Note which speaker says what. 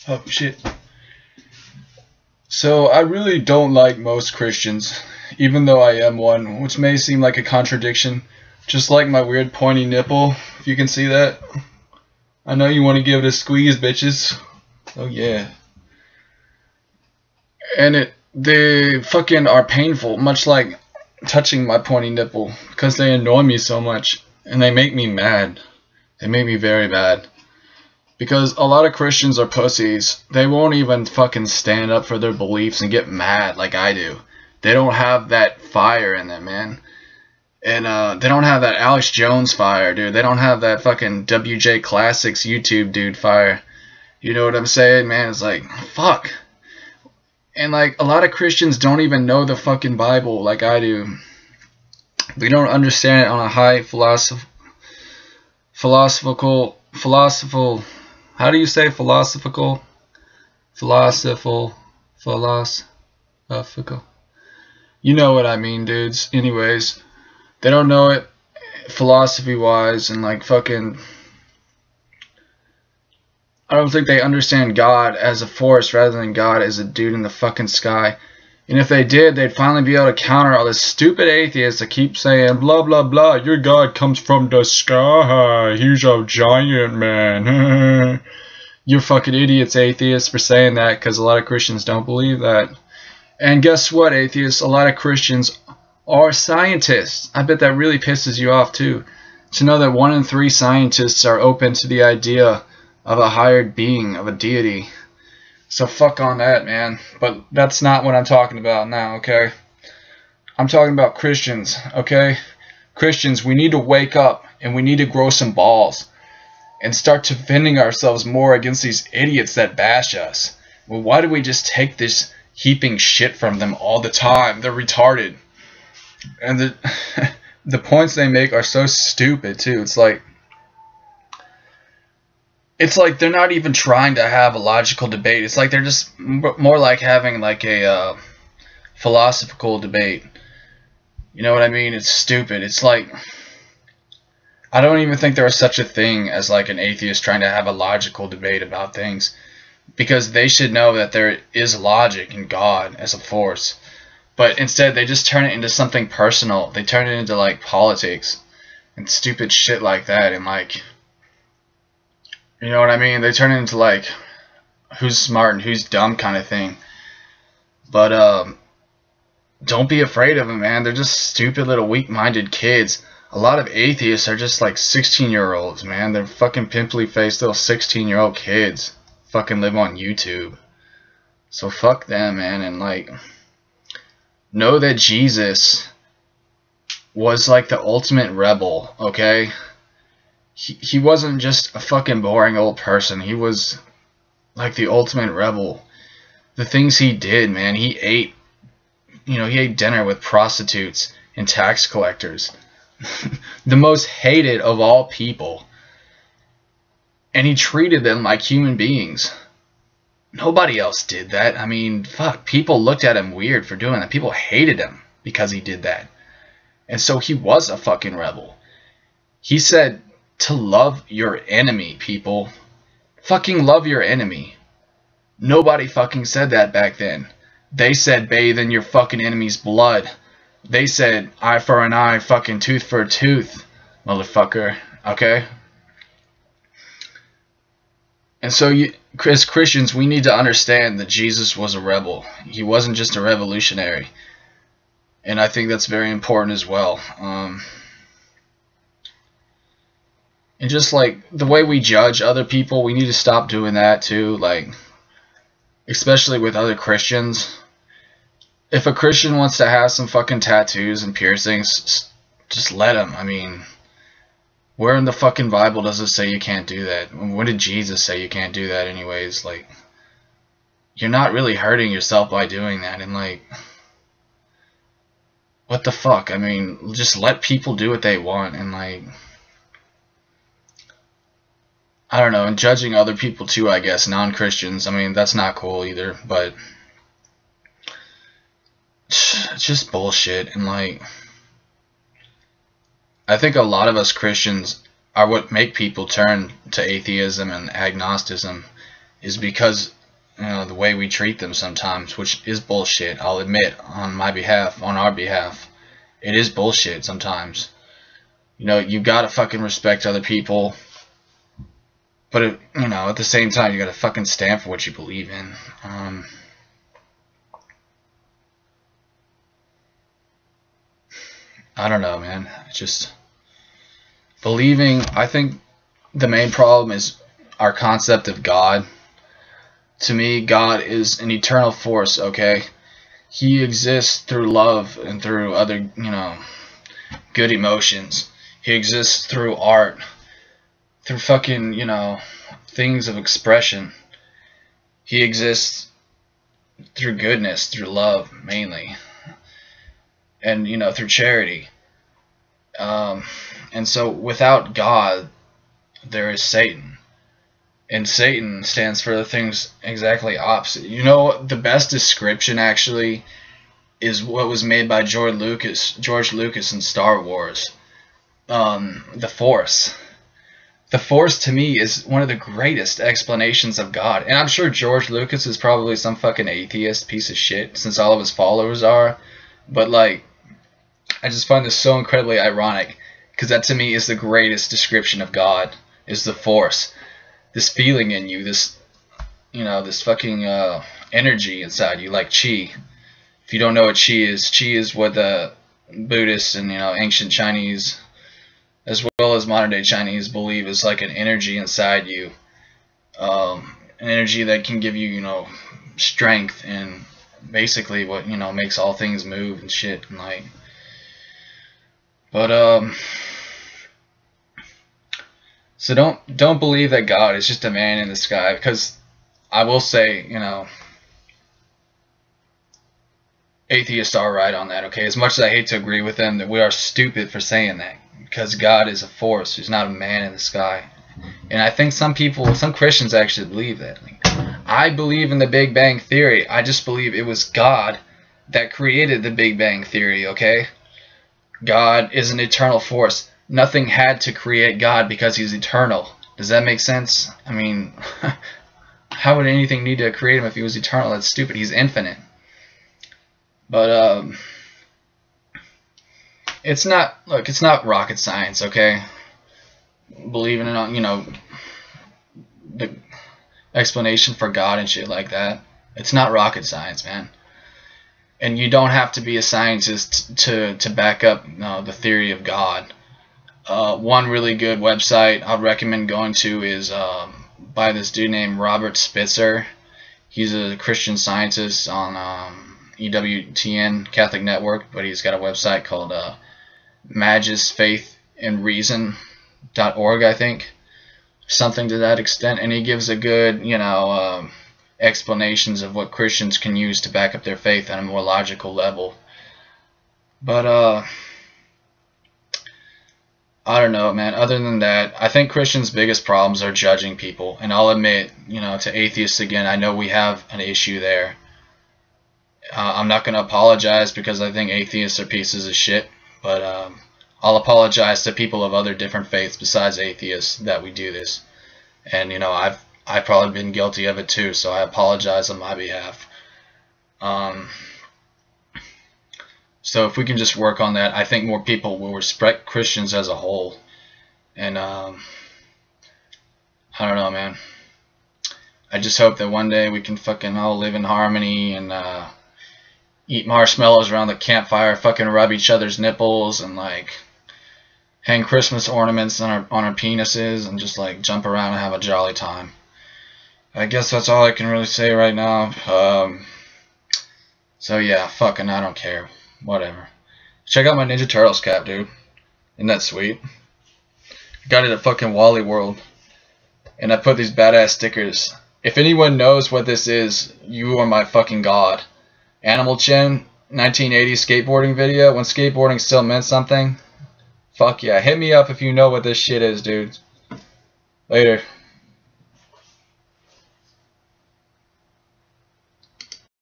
Speaker 1: Oh shit. So I really don't like most Christians, even though I am one, which may seem like a contradiction. Just like my weird pointy nipple, if you can see that. I know you want to give it a squeeze, bitches. Oh yeah. And they fucking are painful, much like touching my pointy nipple, because they annoy me so much, and they make me mad. They make me very mad. Because a lot of Christians are pussies. They won't even fucking stand up for their beliefs and get mad like I do. They don't have that fire in them, man. And they don't have that Alex Jones fire, dude. They don't have that fucking WJ Classics YouTube dude fire. You know what I'm saying, man? It's like, fuck. And like, a lot of Christians don't even know the fucking Bible like I do. We don't understand it on a high philosophical, how do you say philosophical? Philosophical. You know what I mean, dudes. Anyways, they don't know it philosophy-wise, and like fucking, I don't think they understand God as a force rather than God as a dude in the fucking sky. And if they did, they'd finally be able to counter all this stupid atheists that keep saying, blah, blah, blah, your God comes from the sky, he's a giant man. You're fucking idiots, atheists, for saying that, because a lot of Christians don't believe that. And guess what, atheists? A lot of Christians are scientists. I bet that really pisses you off, too. To know that 1 in 3 scientists are open to the idea of a hired being, of a deity. So fuck on that, man. But that's not what I'm talking about now, okay? I'm talking about Christians, okay? Christians, we need to wake up and we need to grow some balls and start defending ourselves more against these idiots that bash us. Well, why do we just take this heaping shit from them all the time? They're retarded. And the points they make are so stupid, too. It's like they're not even trying to have a logical debate. It's like they're just more like having like a philosophical debate. You know what I mean? It's stupid. It's like, I don't even think there is such a thing as like an atheist trying to have a logical debate about things. Because they should know that there is logic in God as a force. But instead they just turn it into something personal. They turn it into like politics and stupid shit like that, and like, you know what I mean? They turn it into like who's smart and who's dumb kind of thing. But don't be afraid of them, man. They're just stupid little weak-minded kids. A lot of atheists are just like 16-year-olds, man. They're fucking pimply-faced little 16-year-old kids. Fucking live on YouTube. So fuck them, man. And like, know that Jesus was like the ultimate rebel, okay? He wasn't just a fucking boring old person. He was like the ultimate rebel. The things he did, man. He ate, he ate dinner with prostitutes and tax collectors. The most hated of all people. And he treated them like human beings. Nobody else did that. I mean, fuck. People looked at him weird for doing that. People hated him because he did that. And so he was a fucking rebel. He said to love your enemy, people. Fucking love your enemy. Nobody fucking said that back then. They said bathe in your fucking enemy's blood. They said eye for an eye, fucking tooth for a tooth, motherfucker. Okay? And so as Christians, we need to understand that Jesus was a rebel. He wasn't just a revolutionary. And I think that's very important as well. And just like the way we judge other people, we need to stop doing that too. Like, especially with other Christians. If a Christian wants to have some fucking tattoos and piercings, just let him. I mean, where in the fucking Bible does it say you can't do that? When did Jesus say you can't do that anyways? Like, you're not really hurting yourself by doing that. And like, what the fuck? I mean, just let people do what they want. And like, I don't know, and judging other people too, I guess, non-Christians. I mean, that's not cool either, but it's just bullshit. And like, I think a lot of us Christians are what make people turn to atheism and agnosticism is because, you know, the way we treat them sometimes, which is bullshit. I'll admit, on my behalf, on our behalf, it is bullshit sometimes. You know, you gotta fucking respect other people, but it, you know, at the same time, you gotta fucking stand for what you believe in. I don't know, man. Just believing. I think the main problem is our concept of God. To me, God is an eternal force, okay? He exists through love and through other, you know, good emotions. He exists through art, through fucking, you know, things of expression. He exists through goodness, through love, mainly. And, you know, through charity. And so without God, there is Satan. And Satan stands for the things exactly opposite. You know, the best description actually is what was made by George Lucas in Star Wars. The Force. The Force to me is one of the greatest explanations of God. And I'm sure George Lucas is probably some fucking atheist piece of shit, since all of his followers are. But like, I just find this so incredibly ironic, because that to me is the greatest description of God, is the Force. This feeling in you, this, you know, this fucking energy inside you, like chi. If you don't know what chi is what the Buddhists and, you know, ancient Chinese, as well as modern day Chinese, believe is like an energy inside you, an energy that can give you, you know, strength and basically what, you know, makes all things move and shit and like. But so don't believe that God is just a man in the sky, because I will say, you know, atheists are right on that, okay? As much as I hate to agree with them, that we are stupid for saying that, because God is a force. He's not a man in the sky. And I think some Christians actually believe that. Like, I believe in the Big Bang Theory. I just believe it was God that created the Big Bang Theory, okay? God is an eternal force. Nothing had to create God because he's eternal. Does that make sense? I mean, how would anything need to create him if he was eternal? That's stupid. He's infinite. But it's not, look, it's not rocket science, okay? Believing in, you know, the explanation for God and shit like that. It's not rocket science, man. And you don't have to be a scientist to back up, you know, the theory of God. One really good website I'd recommend going to is by this dude named Robert Spitzer. He's a Christian scientist on EWTN, Catholic Network, but he's got a website called magisfaithandreason.org, I think. Something to that extent. And he gives a good, you know, explanations of what Christians can use to back up their faith on a more logical level. But I don't know, man. Other than that, I think Christians' biggest problems are judging people. And I'll admit, you know, to atheists again, I know we have an issue there. I'm not going to apologize because I think atheists are pieces of shit. But I'll apologize to people of other different faiths besides atheists that we do this. And, you know, I've probably been guilty of it too, so I apologize on my behalf. So if we can just work on that, I think more people will respect Christians as a whole. And I don't know, man. I just hope that one day we can fucking all live in harmony and eat marshmallows around the campfire, fucking rub each other's nipples, and like hang Christmas ornaments on our penises, and just like jump around and have a jolly time. I guess that's all I can really say right now. So yeah, fucking I don't care. Whatever. Check out my Ninja Turtles cap, dude. Isn't that sweet? Got it at fucking Wally World. And I put these badass stickers. If anyone knows what this is, you are my fucking god. Animal Chin, 1980 skateboarding video, when skateboarding still meant something. Fuck yeah. Hit me up if you know what this shit is, dude. Later.